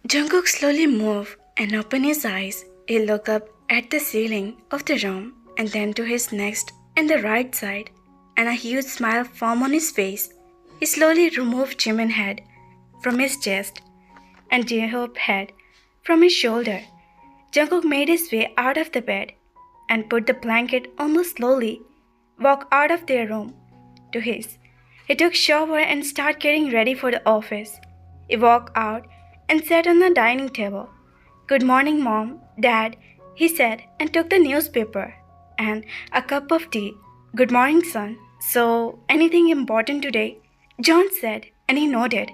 Jungkook slowly moved and opened his eyes. He looked up at the ceiling of the room and then to his next and the right side, and a huge smile formed on his face. He slowly removed Jimin's head from his chest and J-Hope's head from his shoulder. Jungkook made his way out of the bed and put the blanket almost slowly, walked out of their room to his. He took shower and started getting ready for the office. He walked out and sat on the dining table. Good morning, Mom, Dad, he said and took the newspaper and a cup of tea. Good morning, son. So, anything important today? John said and he nodded.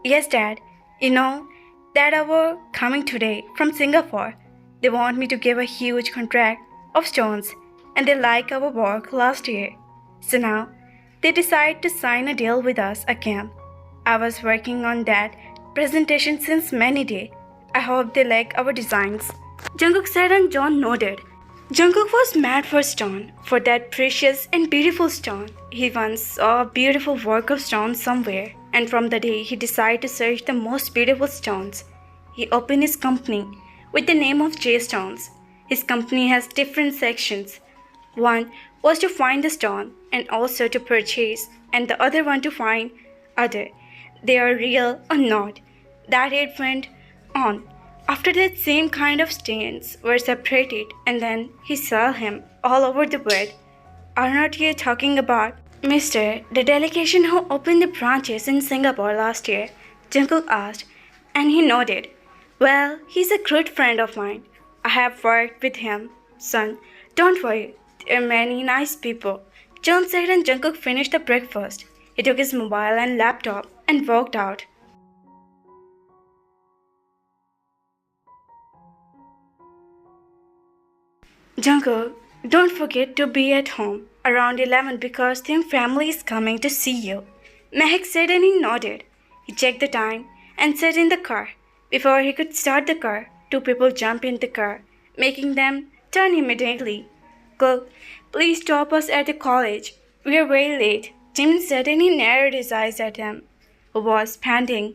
Yes, Dad. You know that our coming today from Singapore. They want me to give a huge contract of stones and they like our work last year. So now they decide to sign a deal with us again. I was working on that presentation since many days. I hope they like our designs. Jungkook said and John nodded. Jungkook was mad for stone, for that precious and beautiful stone. He once saw a beautiful work of stone somewhere, and from the day he decided to search the most beautiful stones, he opened his company with the name of J Stones. His company has different sections. One was to find the stone and also to purchase, and the other one to find other they are real or not. That it went on. After that, same kind of stones were separated, and then he saw him all over the world. Are not you talking about Mr. the delegation who opened the branches in Singapore last year? Jungkook asked, and he nodded. Well, he's a good friend of mine. I have worked with him. Son, don't worry. There are many nice people. John said and Jungkook finished the breakfast. He took his mobile and laptop and walked out. Jungkook, don't forget to be at home around 11 because their family is coming to see you. Mehak said and he nodded. He checked the time and sat in the car. Before he could start the car, two people jumped in the car, making them turn immediately. Cook, please stop us at the college. We are very late. Jimin said and he narrowed his eyes at him, who was panting.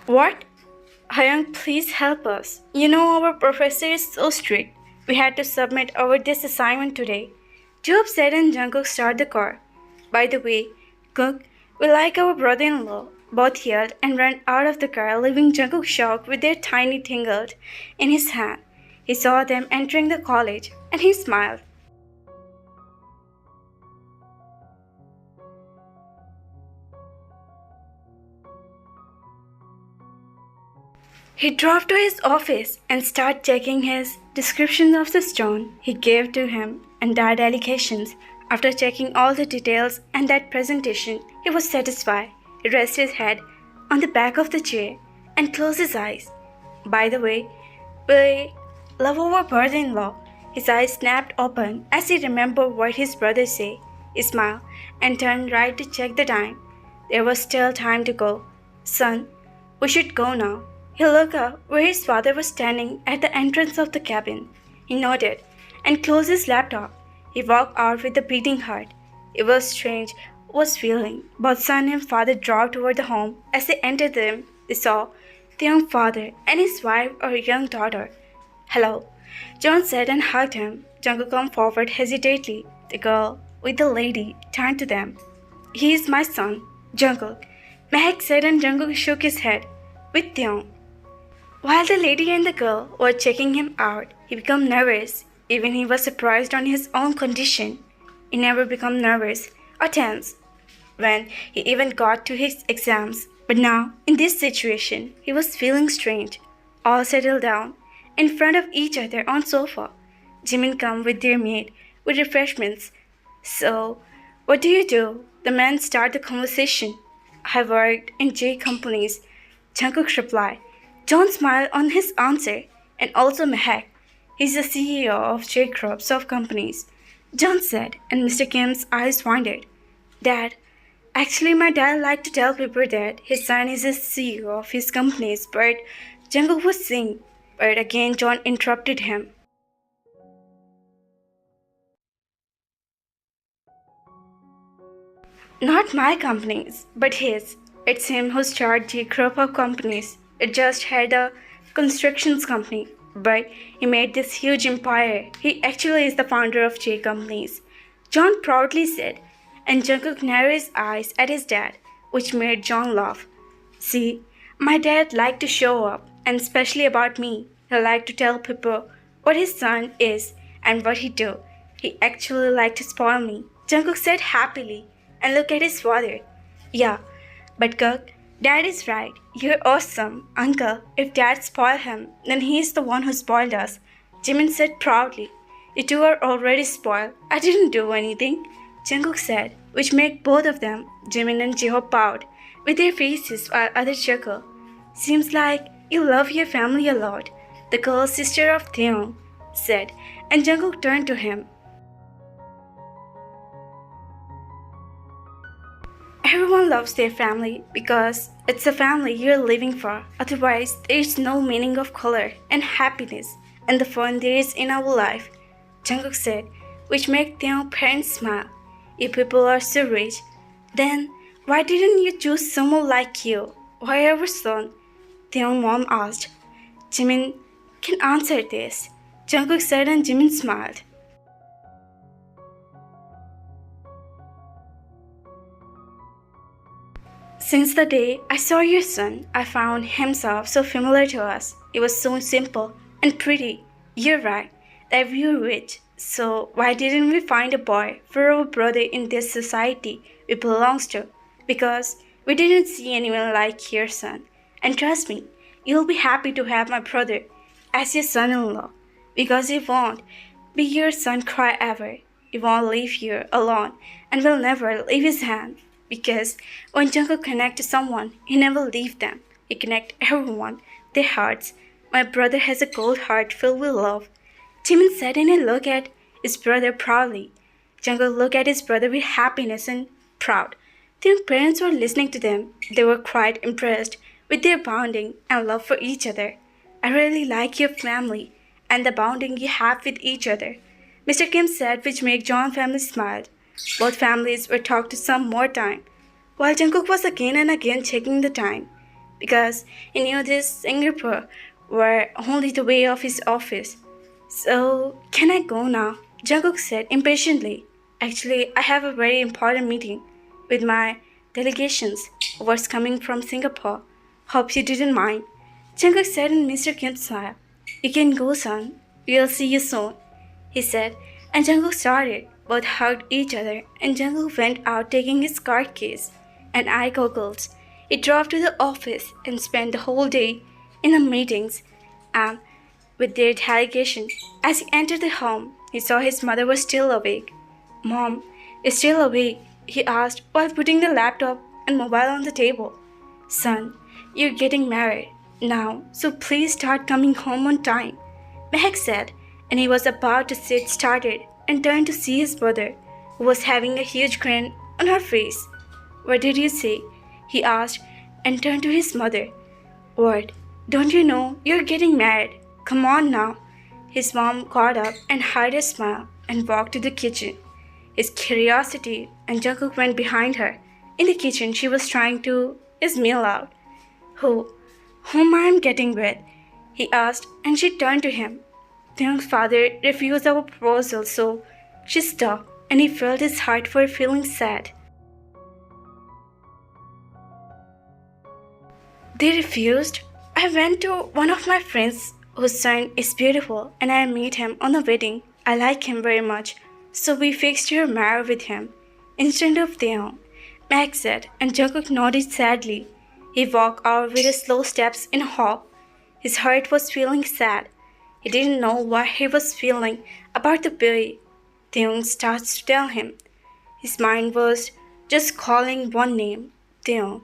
What? Hyung, please help us. You know our professor is so strict. We had to submit our this assignment today. Job said and Jungkook started the car. By the way, Cook, we like our brother-in-law. Both yelled and ran out of the car, leaving Jungkook shocked with their tiny tingled in his hand. He saw them entering the college and he smiled. He drove to his office and started checking his description of the stone he gave to him and their allegations. After checking all the details and that presentation, he was satisfied. He rested his head on the back of the chair and closed his eyes. By the way, we love our brother-in-law. His eyes snapped open as he remembered what his brother said. He smiled and turned right to check the time. There was still time to go. Son, we should go now. He looked up where his father was standing at the entrance of the cabin. He nodded and closed his laptop. He walked out with a beating heart. It was strange was feeling. Both son and father drove toward the home. As they entered them, they saw the young father and his wife or young daughter. Hello, John said and hugged him. Jungkook came forward hesitantly. The girl with the lady turned to them. He is my son, Jungkook. Mehak said and Jungkook shook his head. With Theon. While the lady and the girl were checking him out, he became nervous. Even he was surprised on his own condition. He never became nervous or tense when he even got to his exams. But now, in this situation, he was feeling strange. All settled down in front of each other on sofa. Jimin came with their maid with refreshments. So, what do you do? The man started the conversation. I worked in J companies. Jungkook replied. John smiled on his answer, and also Mehak. He's the CEO of J Groups of companies. John said, and Mr. Kim's eyes wandered. Dad, actually my dad liked to tell people that his son is the CEO of his companies, but Jungkook was saying, but again John interrupted him. Not my companies, but his. It's him who started the group of companies. It just had a constructions company, but he made this huge empire. He actually is the founder of J companies. John proudly said, and Jungkook narrowed his eyes at his dad, which made John laugh. See, my dad liked to show up, and especially about me. He liked to tell people what his son is and what he do. He actually liked to spoil me. Jungkook said happily and looked at his father. Yeah, but Cook, Dad is right. You're awesome, Uncle. If Dad spoiled him, then he's the one who spoiled us. Jimin said proudly. You two are already spoiled. I didn't do anything, Jungkook said, which made both of them, Jimin and Jiho, pout with their faces while others chuckled. Seems like you love your family a lot, the girl sister of Theon said, and Jungkook turned to him. Everyone loves their family because it's the family you're living for. Otherwise, there's no meaning of color and happiness and the fun there is in our life, Jungkook said, which made their parents smile. If people are so rich, then why didn't you choose someone like you? Why our son? Their mom asked. Jimin can answer this, Jungkook said, and Jimin smiled. Since the day I saw your son, I found himself so familiar to us. It was so simple and pretty. You're right, that we're rich. So why didn't we find a boy for our brother in this society we belongs to? Because we didn't see anyone like your son. And trust me, you'll be happy to have my brother as your son-in-law. Because he won't be your son cry ever. He won't leave you alone and will never leave his hand. Because when Jungkook connects to someone, he never leaves them. He connects everyone, their hearts. My brother has a cold heart filled with love. Jimin said and he looked at his brother proudly. Jungkook looked at his brother with happiness and proud. Their parents were listening to them. They were quite impressed with their bonding and love for each other. I really like your family and the bonding you have with each other, Mr. Kim said, which made John's family smile. Both families were talked to some more time, while Jungkook was again and again checking the time, because he knew this Singapore were only the way of his office. So, can I go now? Jungkook said impatiently. Actually, I have a very important meeting with my delegations who was coming from Singapore. Hope you didn't mind. Jungkook said in Mr. Kim's smile. You can go, son. We'll see you soon, he said, and Jungkook started. Both hugged each other, and Jungkook went out taking his card case and eye goggles. He drove to the office and spent the whole day in the meetings and with their delegation. As he entered the home, he saw his mother was still awake. Mom, is still awake? He asked while putting the laptop and mobile on the table. Son, you're getting married now, so please start coming home on time, Mehak said, and he was about to sit started and turned to see his mother, who was having a huge grin on her face. What did you say? He asked and turned to his mother. What? Don't you know you're getting married? Come on now. His mom got up and hid a smile and walked to the kitchen. His curiosity and Jungkook went behind her. In the kitchen, she was trying to his meal out. Whom I am getting with? He asked, and she turned to him. Theon's father refused our proposal, so she stopped, and he felt his heart for feeling sad. They refused? I went to one of my friends whose son is beautiful, and I met him on the wedding. I like him very much, so we fixed your marriage with him instead of Theon, Max said, and Jungkook nodded sadly. He walked out with his slow steps in hope. His heart was feeling sad. He didn't know what he was feeling about the boy. Theon started to tell him. His mind was just calling one name, Theon.